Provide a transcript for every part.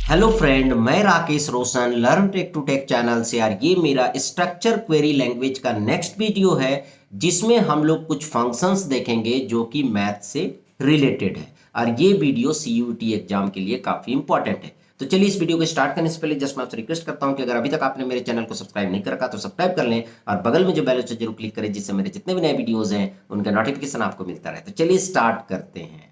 Hello friend, मैं Rakesh Roshan learn tech to tech channel से। यार ये मेरा स्ट्रक्चर क्वेरी लैंग्वेज का नेक्स्ट वीडियो है जिसमें हम लोग कुछ फंक्शंस देखेंगे जो कि मैथ से रिलेटेड है। और ये वीडियो सीयूईटी एग्जाम के लिए काफ़ी इंपॉर्टेंट है। तो चलिए इस वीडियो को स्टार्ट करने से पहले जस्ट मैं आपसे रिक्वेस्ट करता हूं कि अगर अभी तक आपने मेरे चैनल को सब्सक्राइब नहीं कर रखा तो सब्सक्राइब कर लें और बगल में जो बेल है जरूर क्लिक करें जिससे मेरे जितने भी नए वीडियोज़ हैं उनका नोटिफिकेशन आपको मिलता रहे। तो चलिए स्टार्ट करते हैं।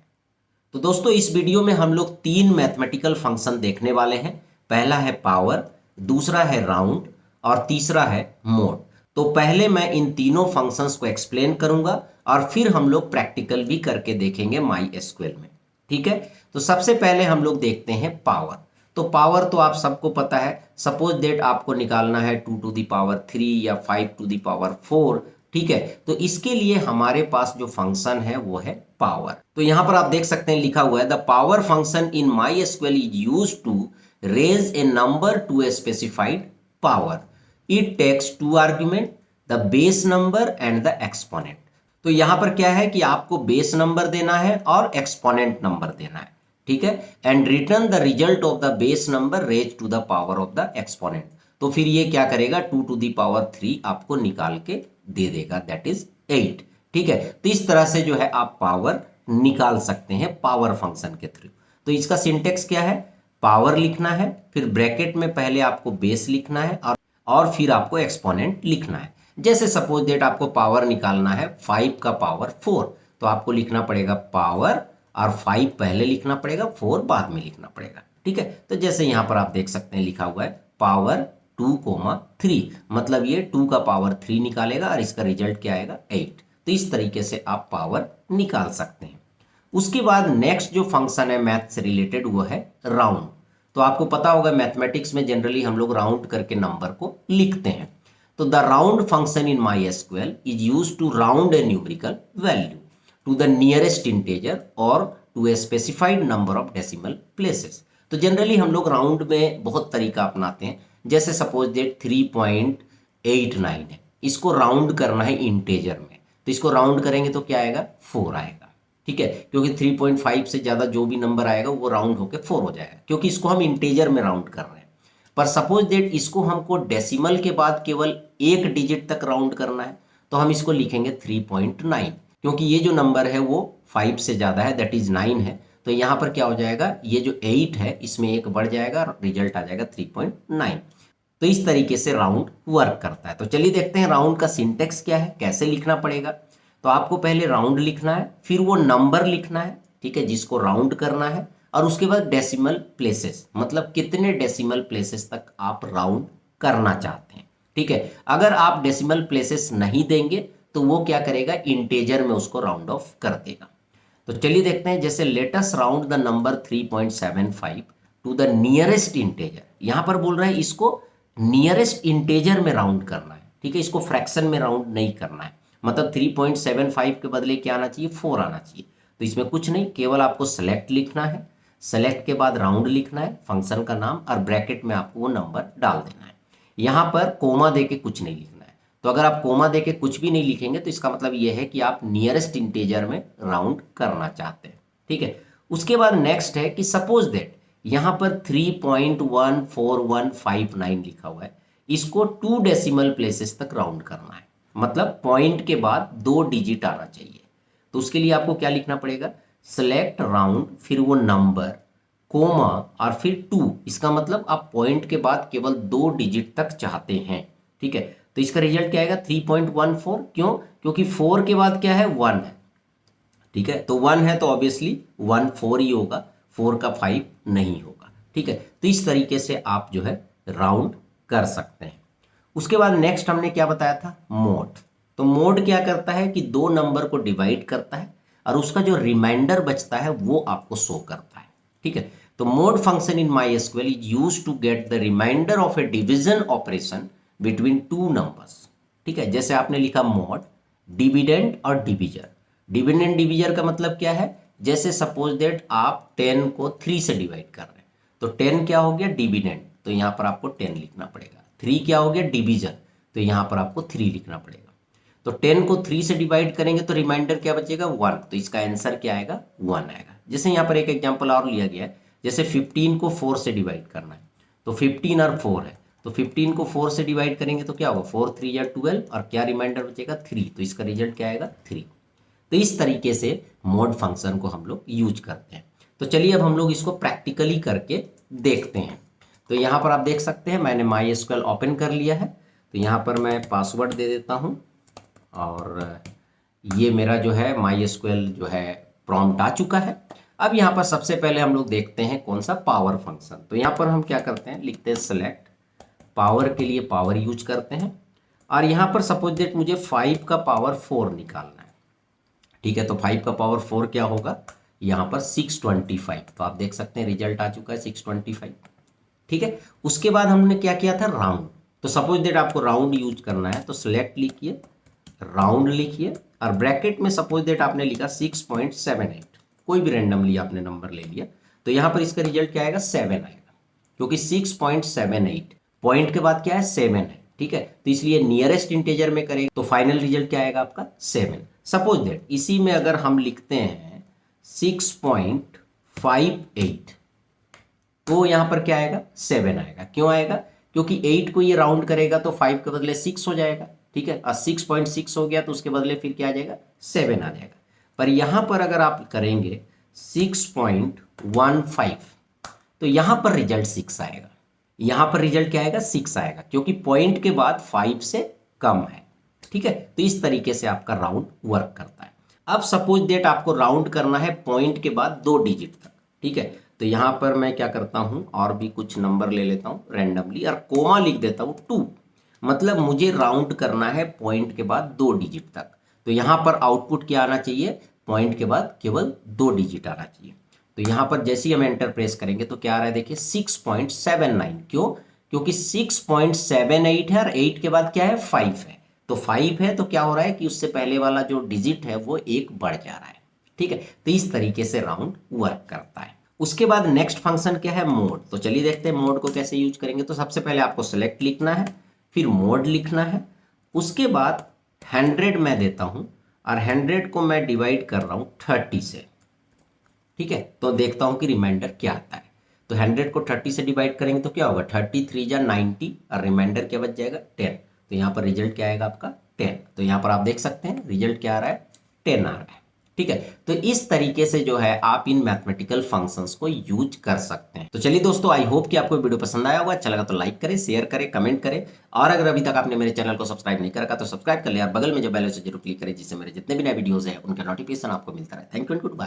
तो दोस्तों इस वीडियो में हम लोग तीन मैथमेटिकल फंक्शन देखने वाले हैं। पहला है पावर, दूसरा है राउंड और तीसरा है मोड। तो पहले मैं इन तीनों फंक्शंस को एक्सप्लेन करूंगा और फिर हम लोग प्रैक्टिकल भी करके देखेंगे माई एसक्यूएल में। ठीक है, तो सबसे पहले हम लोग देखते हैं पावर। तो पावर तो आप सबको पता है। सपोज दैट आपको निकालना है 2 to the power 3 या 5 to the power 4। ठीक है, तो इसके लिए हमारे पास जो फंक्शन है वो है पावर। तो यहां पर आप देख सकते हैं लिखा हुआ है the power function in my SQL is use to raise a number to a specified power. It takes two argument, the base number and the exponent. तो यहां पर क्या है कि आपको बेस नंबर देना है और एक्सपोनेंट नंबर देना है। ठीक है, and return the result of the base number raise to the power of the exponent. तो फिर ये क्या करेगा 2 to the power 3 आपको निकाल के दे देगा, दैट इज 8। ठीक है, तो इस तरह से जो है आप पावर निकाल सकते हैं पावर फंक्शन के थ्रू। तो इसका सिंटेक्स क्या है, पावर लिखना है, फिर ब्रैकेट में पहले आपको बेस लिखना है और फिर आपको एक्सपोनेंट लिखना है। जैसे सपोज डेट आपको पावर निकालना है 5 का पावर 4, तो आपको लिखना पड़ेगा पावर और 5 पहले लिखना पड़ेगा, 4 बाद में लिखना पड़ेगा। ठीक है, तो जैसे यहाँ पर आप देख सकते हैं लिखा हुआ है पावर 2, 3, मतलब ये 2 का पावर 3 निकालेगा और इसका रिजल्ट क्या आएगा 8। तो इस तरीके से आप पावर निकाल सकते हैं। उसके बाद नेक्स्ट जो फंक्शन है मैथ से रिलेटेड वो है राउंड। तो आपको पता होगा मैथमेटिक्स में जनरली हम लोग राउंड करके नंबर को लिखते हैं। तो the round function in my SQL is use to round a numerical value to the nearest integer और to a specified number of decimal places. तो जनरली हम लोग राउंड में बहुत तरीका अपनाते हैं। जैसे सपोज डेट 3.89 है, इसको राउंड करना है इंटेजर में, तो इसको राउंड करेंगे तो क्या आएगा 4 आएगा। ठीक है, क्योंकि 3.5 से ज़्यादा जो भी नंबर आएगा वो राउंड होकर 4 हो जाएगा, क्योंकि इसको हम इंटेजर में राउंड कर रहे हैं। पर सपोज डेट इसको हमको डेसिमल के बाद केवल एक डिजिट तक राउंड करना है, तो हम इसको लिखेंगे 3.9, क्योंकि ये जो नंबर है वो 5 से ज़्यादा है, दैट इज 9 है। तो यहाँ पर क्या हो जाएगा, ये जो 8 है इसमें एक बढ़ जाएगा और रिजल्ट आ जाएगा 3.9। तो इस तरीके से राउंड वर्क करता है। तो चलिए देखते हैं राउंड का सिंटेक्स क्या है, कैसे लिखना पड़ेगा। तो आपको पहले राउंड लिखना है, फिर वो नंबर लिखना है, ठीक है, जिसको राउंड करना है, और उसके बाद डेसिमल प्लेसेस, मतलब कितने डेसिमल प्लेसेस तक आप राउंड करना चाहते हैं। ठीक है, अगर आप डेसिमल प्लेसेस नहीं देंगे तो वो क्या करेगा इंटेजर में उसको राउंड ऑफ कर देगा। तो चलिए देखते हैं, जैसे let's round the number 3.75 to the nearest integer. यहां पर बोल रहा है इसको नियरेस्ट इंटेजर में राउंड करना है। ठीक है, इसको फ्रैक्शन में राउंड नहीं करना है, मतलब 3.75 के बदले क्या आना चाहिए 4 आना चाहिए। तो इसमें कुछ नहीं, केवल आपको सेलेक्ट लिखना है, सेलेक्ट के बाद राउंड लिखना है, फंक्शन का नाम, और ब्रैकेट में आपको वो नंबर डाल देना है। यहाँ पर कोमा दे के कुछ नहीं लिखना है। तो अगर आप कोमा दे के कुछ भी नहीं लिखेंगे तो इसका मतलब ये है कि आप नियरेस्ट इंटेजर में राउंड करना चाहते हैं। ठीक है, उसके बाद नेक्स्ट है कि सपोज दैट यहाँ पर 3.14159 लिखा हुआ है, इसको 2 डेसिमल प्लेसेस तक राउंड करना है, मतलब पॉइंट के बाद 2 डिजिट आना चाहिए। तो उसके लिए आपको क्या लिखना पड़ेगा, सेलेक्ट राउंड, फिर वो नंबर, कोमा और फिर 2। इसका मतलब आप पॉइंट के बाद केवल 2 डिजिट तक चाहते हैं। ठीक है, तो इसका रिजल्ट क्या आएगा 3.14। क्यों, क्योंकि 4 के बाद क्या है 1 है। ठीक है, तो 1 है तो ऑब्वियसली 1 4 ही होगा, 4 का 5 नहीं होगा। ठीक है, तो इस तरीके से आप जो है राउंड कर सकते हैं। उसके बाद नेक्स्ट हमने क्या बताया था, मोड। तो मोड क्या करता है कि 2 नंबर को डिवाइड करता है और उसका जो रिमाइंडर बचता है वो आपको शो करता है। ठीक है, तो mod function in my SQL is use to get the remainder of a division operation between 2 numbers. ठीक है, जैसे आपने लिखा मोड डिविडेंड और डिविजर। डिविडेंड डिविजर का मतलब क्या है, जैसे सपोज दैट आप 10 को 3 से डिवाइड कर रहे हैं, तो 10 क्या हो गया डिविडेंड, तो यहाँ पर आपको 10 लिखना पड़ेगा। 3 क्या हो गया डिवीजन, तो यहाँ पर आपको 3 लिखना पड़ेगा। तो 10 को 3 से डिवाइड करेंगे तो रिमाइंडर क्या बचेगा 1, तो इसका आंसर क्या आएगा 1 आएगा। जैसे यहाँ पर एक एग्जांपल और लिया गया है, जैसे 15 को 4 से डिवाइड करना है, तो 15 और 4 है, तो 15 को 4 से डिवाइड करेंगे तो क्या होगा, 4 3 या 12 और क्या रिमाइंडर बचेगा 3, तो इसका रिजल्ट क्या आएगा 3। तो इस तरीके से मोड फंक्शन को हम लोग यूज करते हैं। तो चलिए अब हम लोग इसको प्रैक्टिकली करके देखते हैं। तो यहाँ पर आप देख सकते हैं मैंने माई एसक्यूएल ओपन कर लिया है। तो यहाँ पर मैं पासवर्ड दे देता हूँ और ये मेरा जो है माई एसक्यूएल जो है प्रॉम्प्ट आ चुका है। अब यहाँ पर सबसे पहले हम लोग देखते हैं कौन सा पावर फंक्शन। तो यहाँ पर हम क्या करते हैं, लिखते हैं सेलेक्ट पावर, के लिए पावर यूज करते हैं और यहाँ पर सपोज दैट मुझे 5 का पावर 4 निकालना है। ठीक है, तो 5 का पावर 4 क्या होगा, यहाँ पर 625। तो आप देख सकते हैं रिजल्ट आ चुका है 625। ठीक है, उसके बाद हमने क्या किया था, राउंड। तो सपोज दैट आपको राउंड यूज करना है तो सिलेक्ट लिखिए, राउंड लिखिए और ब्रैकेट में सपोज दैट आपने लिखा 6.78, कोई भी रैंडमली आपने नंबर ले लिया, तो यहाँ पर इसका रिजल्ट क्या आएगा 7 आएगा, क्योंकि 6.78 पॉइंट के बाद क्या है 7 है। ठीक है, तो इसलिए नियरेस्ट इंटीजर में करेंगे तो फाइनल रिजल्ट क्या आएगा आपका 7। सपोज दैट इसी में अगर हम लिखते हैं 6.58 तो यहाँ पर क्या आएगा 7 आएगा। क्यों आएगा, क्योंकि 8 को ये राउंड करेगा तो 5 के बदले 6 हो जाएगा। ठीक है, और 6.6 हो गया तो उसके बदले फिर क्या आ जाएगा 7 आ जाएगा। पर यहाँ पर अगर आप करेंगे 6.15 तो यहाँ पर रिजल्ट 6 आएगा। यहाँ पर रिजल्ट क्या आएगा 6 आएगा, क्योंकि पॉइंट के बाद 5 से कम है। ठीक है, तो इस तरीके से आपका राउंड वर्क करता है। अब सपोज डेट आपको राउंड करना है पॉइंट के बाद 2 डिजिट तक। ठीक है, तो यहाँ पर मैं क्या करता हूँ, और भी कुछ नंबर ले लेता हूँ रैंडमली और कोमा लिख देता हूँ 2, मतलब मुझे राउंड करना है पॉइंट के बाद 2 डिजिट तक। तो यहाँ पर आउटपुट क्या आना चाहिए, पॉइंट के बाद केवल 2 डिजिट आना चाहिए। तो यहाँ पर जैसे ही हम एंटर प्रेस करेंगे तो क्या आ रहा है, देखिए 6.79। क्यों, क्योंकि 6.78 है और 8 के बाद क्या है 5 है, तो 5 है तो क्या हो रहा है कि उससे पहले वाला जो डिजिट है वो एक बढ़ जा रहा है। ठीक है, तो इस तरीके से राउंड वर्क करता है। उसके बाद नेक्स्ट फंक्शन क्या है, मोड। तो चलिए देखते हैं मोड को कैसे यूज करेंगे। तो सबसे पहले आपको सेलेक्ट लिखना है, फिर मोड लिखना है, उसके बाद 100 मैं देता हूं और 100 को मैं डिवाइड कर रहा हूं 30 से। ठीक है, तो देखता हूं कि रिमाइंडर क्या आता है। तो 100 को 30 से डिवाइड करेंगे तो क्या होगा, 33 या 90 और रिमाइंडर क्या बच जाएगा 10। तो यहाँ पर रिजल्ट क्या आएगा आपका 10। तो यहाँ पर आप देख सकते हैं रिजल्ट क्या आ रहा है 10 आ रहा है। ठीक है, तो इस तरीके से जो है आप इन मैथमेटिकल फंक्शंस को यूज कर सकते हैं। तो चलिए दोस्तों, आई होप कि आपको वीडियो पसंद आया होगा। अच्छा लगा तो लाइक करें, शेयर करें, कमेंट करें और अगर अभी तक आपने मेरे चैनल को सब्सक्राइब नहीं करा तो सब्सक्राइब कर ले और बगल में जो बेल है उसे जरूर क्लिक करें, जिससे मेरे जितने भी नए वीडियोस हैं उनका नोटिफिकेशन आपको मिलता रहे। Thank you and good bye.